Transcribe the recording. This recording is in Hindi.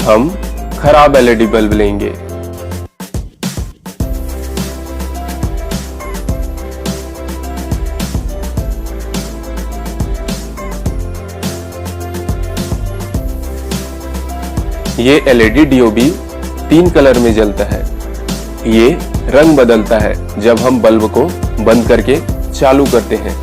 हम खराब एलईडी बल्ब लेंगे। ये एलईडी डीओबी 3 कलर में जलता है। ये रंग बदलता है जब हम बल्ब को बंद करके चालू करते हैं।